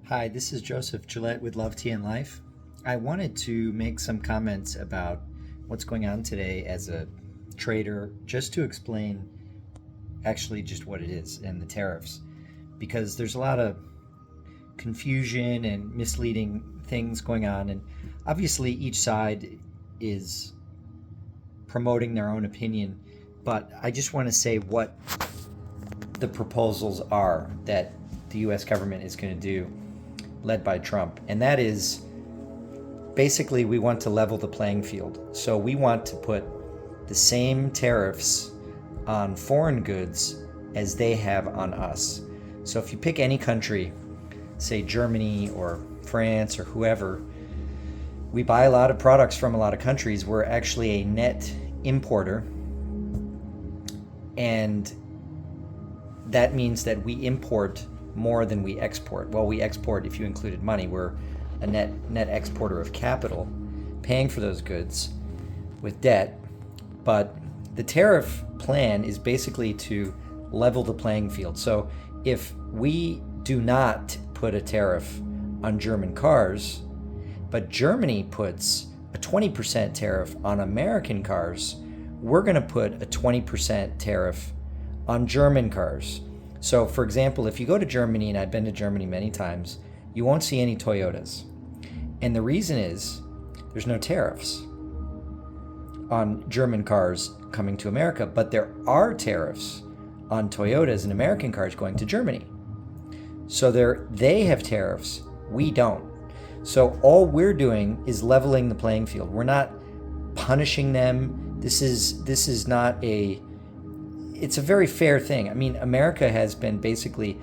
Hi, this is Joseph Gillette with Love Tea and Life. I wanted to make some comments about what's going on today as a trader, just to explain actually just what it is and the tariffs, because there's a lot of confusion and misleading things going on, and obviously each side is promoting their own opinion, but I just want to say what the proposals are that the US government is going to do, led by Trump. And that is basically we want to level the playing field. So we want to put the same tariffs on foreign goods as they have on us. So if you pick any country, say Germany or France or whoever, we buy a lot of products from a lot of countries. We're actually a net importer, and that means that we import more than we export. Well, we export if you included money. We're a net exporter of capital, paying for those goods with debt. But the tariff plan is basically to level the playing field. So if we do not put a tariff on German cars, but Germany puts a 20% tariff on American cars, we're going to put a 20% tariff on German cars. So, for example, if you go to Germany, and I've been to Germany many times, you won't see any Toyotas. And the reason is there's no tariffs on German cars coming to America, but there are tariffs on Toyotas and American cars going to Germany. So they have tariffs, we don't. So all we're doing is leveling the playing field. We're not punishing them. This is not it's a very fair thing. I mean, America has been basically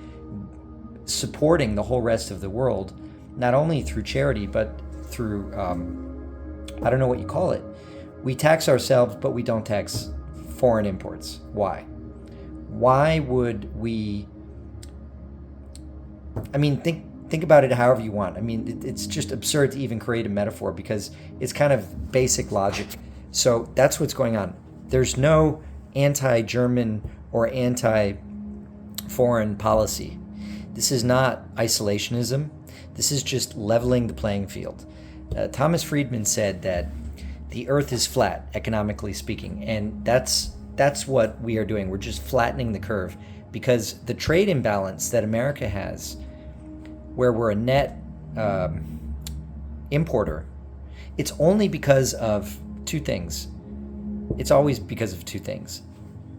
supporting the whole rest of the world, not only through charity, but through, I don't know what you call it. We tax ourselves, but we don't tax foreign imports. Why? Why would we? I mean, think about it however you want. I mean, it's just absurd to even create a metaphor because it's kind of basic logic. So that's what's going on. There's no anti-German or anti-foreign policy. This is not isolationism. This is just leveling the playing field. Thomas Friedman said that the earth is flat, economically speaking, and that's what we are doing. We're just flattening the curve because the trade imbalance that America has, where we're a net importer, it's only because of two things. It's always because of two things: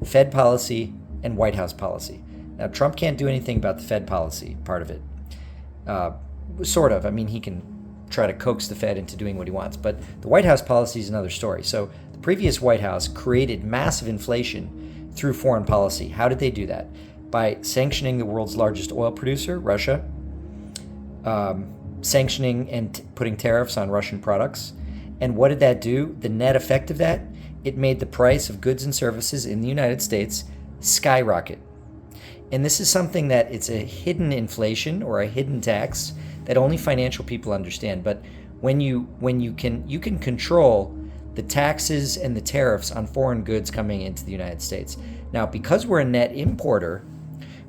Fed policy and White House policy. Now, Trump can't do anything about the Fed policy part of it. Sort of. I mean, he can try to coax the Fed into doing what he wants, but the White House policy is another story. So the previous White House created massive inflation through foreign policy. How did they do that? By sanctioning the world's largest oil producer, Russia, sanctioning and putting tariffs on Russian products. And what did that do? The net effect of that, it made the price of goods and services in the United States skyrocket. And this is something that it's a hidden inflation or a hidden tax that only financial people understand. But when you can control the taxes and the tariffs on foreign goods coming into the United States. Now, because we're a net importer,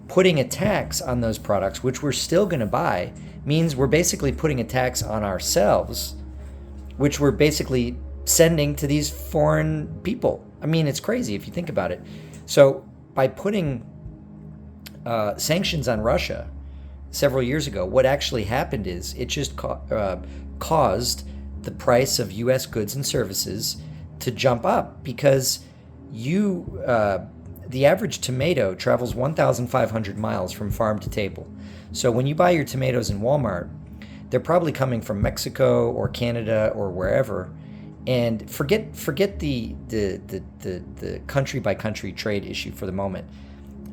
putting a tax on those products, which we're still going to buy, means we're basically putting a tax on ourselves, which we're basically sending to these foreign people. I mean, it's crazy if you think about it. So by putting sanctions on Russia several years ago, what actually happened is it just caused the price of U.S. goods and services to jump up because the average tomato travels 1,500 miles from farm to table. So when you buy your tomatoes in Walmart, they're probably coming from Mexico or Canada or wherever. And forget the country by country trade issue for the moment.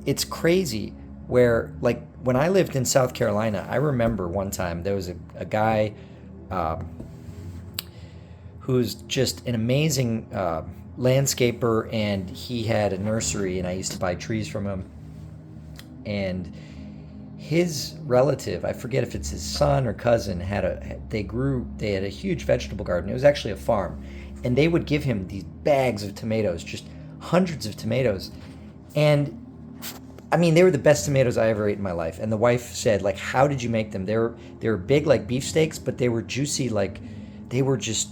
It's crazy where, like, when I lived in South Carolina, I remember one time there was a guy who's just an amazing landscaper, and he had a nursery, and I used to buy trees from him. And his relative, I forget if it's his son or cousin, they had a huge vegetable garden. It was actually a farm, and they would give him these bags of tomatoes, just hundreds of tomatoes. And I mean, they were the best tomatoes I ever ate in my life. And the wife said, like, how did you make them? They were big like beefsteaks, but they were juicy, like they were just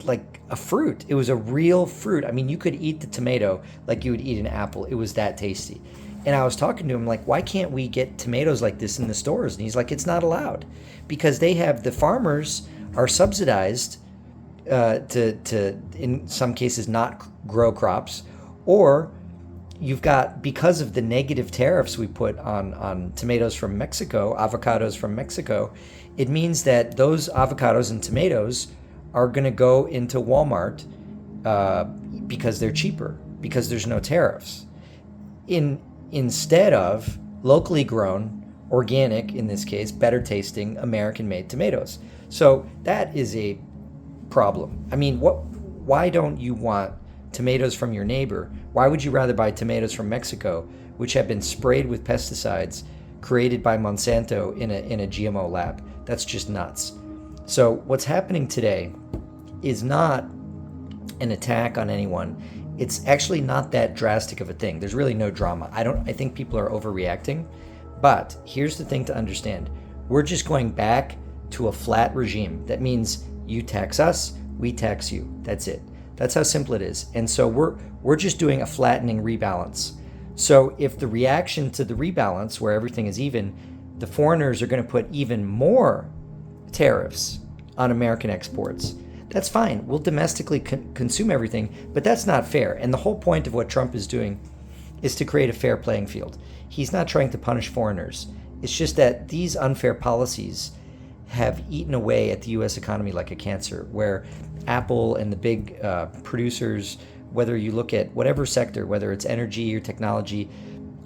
like a fruit. It was a real fruit. I mean, you could eat the tomato like you would eat an apple. It was that tasty. And I was talking to him like, why can't we get tomatoes like this in the stores? And he's like, it's not allowed because the farmers are subsidized to in some cases not grow crops, or you've got, because of the negative tariffs we put on tomatoes from Mexico, avocados from Mexico, it means that those avocados and tomatoes are going to go into Walmart because they're cheaper, because there's no tariffs, instead of locally grown, organic, in this case, better tasting American-made tomatoes. So that is a problem. I mean, why don't you want tomatoes from your neighbor? Why would you rather buy tomatoes from Mexico, which have been sprayed with pesticides created by Monsanto in a GMO lab? That's just nuts. So what's happening today is not an attack on anyone. It's actually not that drastic of a thing. There's really no drama. I think people are overreacting, but here's the thing to understand. We're just going back to a flat regime. That means you tax us, we tax you. That's it. That's how simple it is. And so we're just doing a flattening rebalance. So if the reaction to the rebalance, where everything is even, the foreigners are going to put even more tariffs on American exports, that's fine. We'll domestically consume everything, but that's not fair. And the whole point of what Trump is doing is to create a fair playing field. He's not trying to punish foreigners. It's just that these unfair policies have eaten away at the U.S. economy like a cancer, where Apple and the big producers, whether you look at whatever sector, whether it's energy or technology,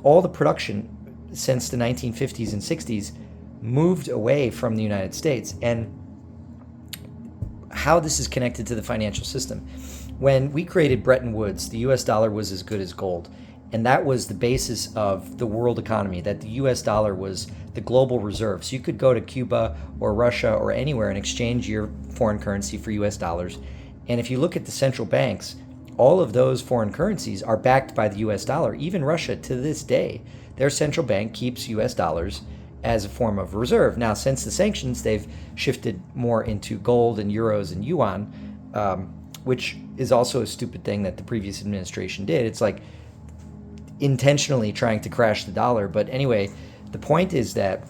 all the production since the 1950s and 60s moved away from the United States. And how this is connected to the financial system. When we created Bretton Woods, the US dollar was as good as gold. And that was the basis of the world economy, that the US dollar was the global reserve. So you could go to Cuba or Russia or anywhere and exchange your foreign currency for US dollars. And if you look at the central banks, all of those foreign currencies are backed by the US dollar. Even Russia, to this day, their central bank keeps US dollars as a form of reserve. Now, since the sanctions, they've shifted more into gold and euros and yuan, which is also a stupid thing that the previous administration did. It's like intentionally trying to crash the dollar. But anyway, the point is that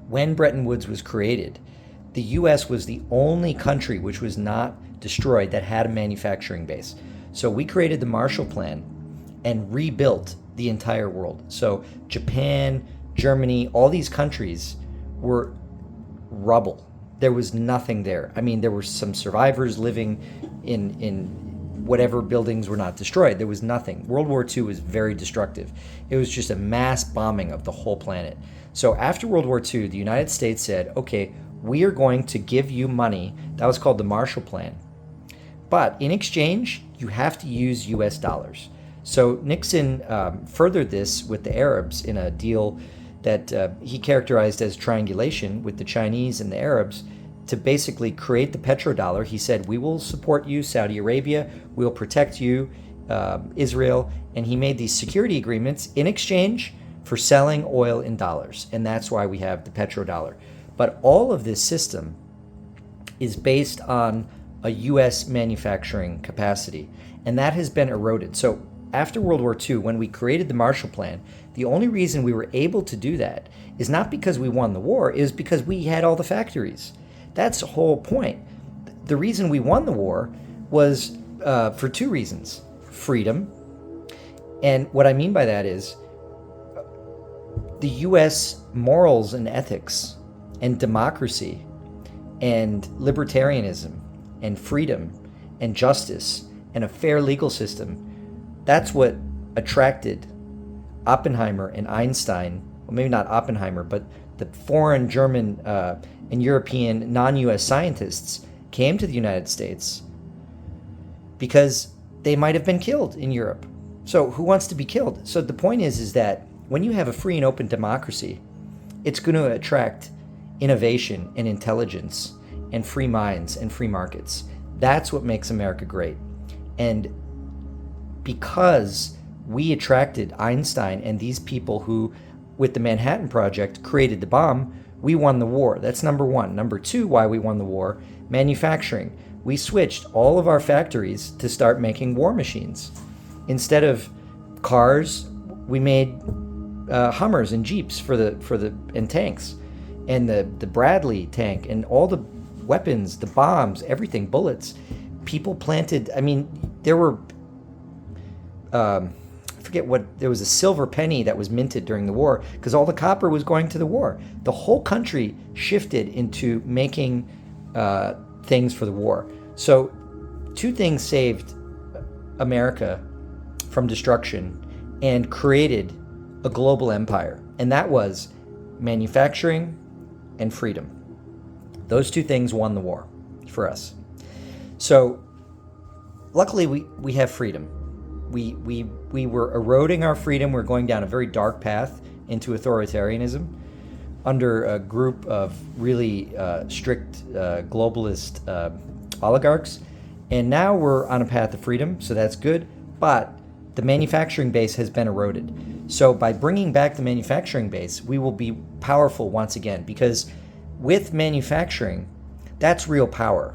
when Bretton Woods was created, the US was the only country which was not destroyed that had a manufacturing base. So we created the Marshall Plan and rebuilt the entire world. So Japan, Germany, all these countries were rubble. There was nothing there. I mean, there were some survivors living in whatever buildings were not destroyed. There was nothing. World War II was very destructive. It was just a mass bombing of the whole planet. So after World War II, the United States said, okay, we are going to give you money. That was called the Marshall Plan. But in exchange, you have to use US dollars. So Nixon furthered this with the Arabs in a deal that he characterized as triangulation with the Chinese and the Arabs to basically create the petrodollar. He said, we will support you, Saudi Arabia, we will protect you, Israel, and he made these security agreements in exchange for selling oil in dollars, and that's why we have the petrodollar. But all of this system is based on a U.S. manufacturing capacity, and that has been eroded. So after World War II, when we created the Marshall Plan, the only reason we were able to do that is not because we won the war, is because we had all the factories. That's the whole point. The reason we won the war was for two reasons. Freedom. And what I mean by that is the U.S. morals and ethics and democracy and libertarianism and freedom and justice and a fair legal system, that's what attracted Oppenheimer and Einstein, well, maybe not Oppenheimer, but the foreign German and European non-U.S. scientists came to the United States because they might have been killed in Europe. So who wants to be killed? So the point is that when you have a free and open democracy, it's going to attract innovation and intelligence and free minds and free markets. That's what makes America great. And because we attracted Einstein and these people who, with the Manhattan Project, created the bomb. We won the war. That's number one. Number two, why we won the war, manufacturing. We switched all of our factories to start making war machines. Instead of cars, we made Hummers and Jeeps and tanks, and the Bradley tank, and all the weapons, the bombs, everything, bullets. People planted. I mean, there were. I forget what. There was a silver penny that was minted during the war because all the copper was going to the war. The whole country shifted into making things for the war. So, two things saved America from destruction and created a global empire, and that was manufacturing and freedom. Those two things won the war for us. So luckily we have freedom. We were eroding our freedom. We're going down a very dark path into authoritarianism under a group of really strict globalist oligarchs, and now we're on a path of freedom, so that's good, but the manufacturing base has been eroded. So by bringing back the manufacturing base, we will be powerful once again, because with manufacturing, that's real power.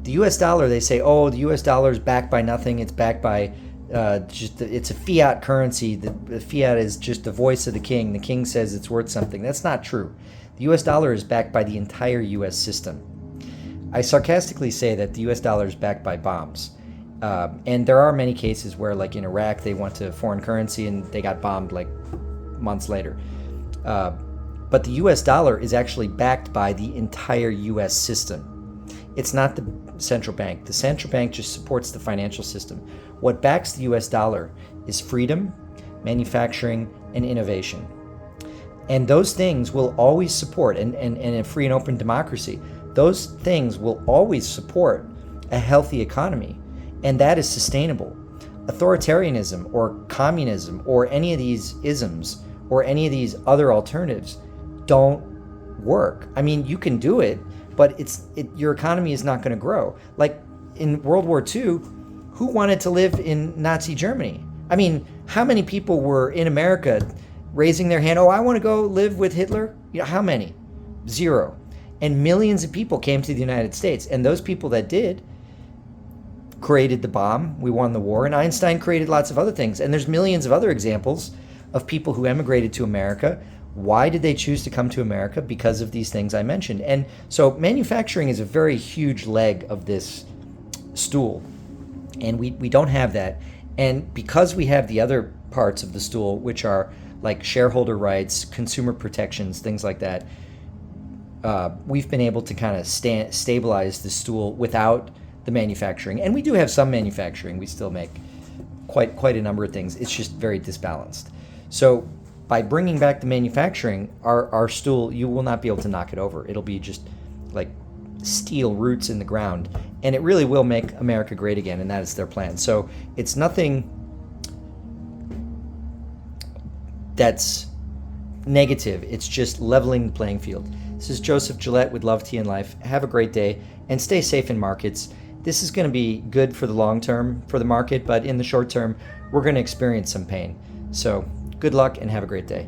The US dollar, they say, oh, the US dollar is backed by nothing. It's backed by it's a fiat currency. The fiat is just the voice of the king. The king says it's worth something. That's not true. The US dollar is backed by the entire US system. I sarcastically say that the US dollar is backed by bombs. And there are many cases where, like in Iraq, they went to foreign currency and they got bombed like months later. But the US dollar is actually backed by the entire US system. It's not the central bank. The central bank just supports the financial system. What backs the US dollar is freedom, manufacturing, and innovation. And those things will always support, and a free and open democracy, those things will always support a healthy economy. And that is sustainable. Authoritarianism or communism or any of these isms or any of these other alternatives don't work. I mean, you can do it, but your economy is not going to grow. Like in World War II, who wanted to live in Nazi Germany? I mean, how many people were in America raising their hand, oh, I want to go live with Hitler? You know, how many? Zero. And millions of people came to the United States. And those people that did created the bomb. We won the war. And Einstein created lots of other things. And there's millions of other examples of people who emigrated to America. Why did they choose to come to America? Because of these things I mentioned. And so manufacturing is a very huge leg of this stool. And we don't have that. And because we have the other parts of the stool, which are like shareholder rights, consumer protections, things like that, we've been able to kind of stabilize the stool without the manufacturing. And we do have some manufacturing. We still make quite a number of things. It's just very disbalanced. So by bringing back the manufacturing, our stool, you will not be able to knock it over. It'll be just like steel roots in the ground. And it really will make America great again, and that is their plan. So it's nothing that's negative. It's just leveling the playing field. This is Joseph Gillette with Love, Tea, and Life. Have a great day, and stay safe in markets. This is going to be good for the long term for the market, but in the short term, we're going to experience some pain. So good luck and have a great day.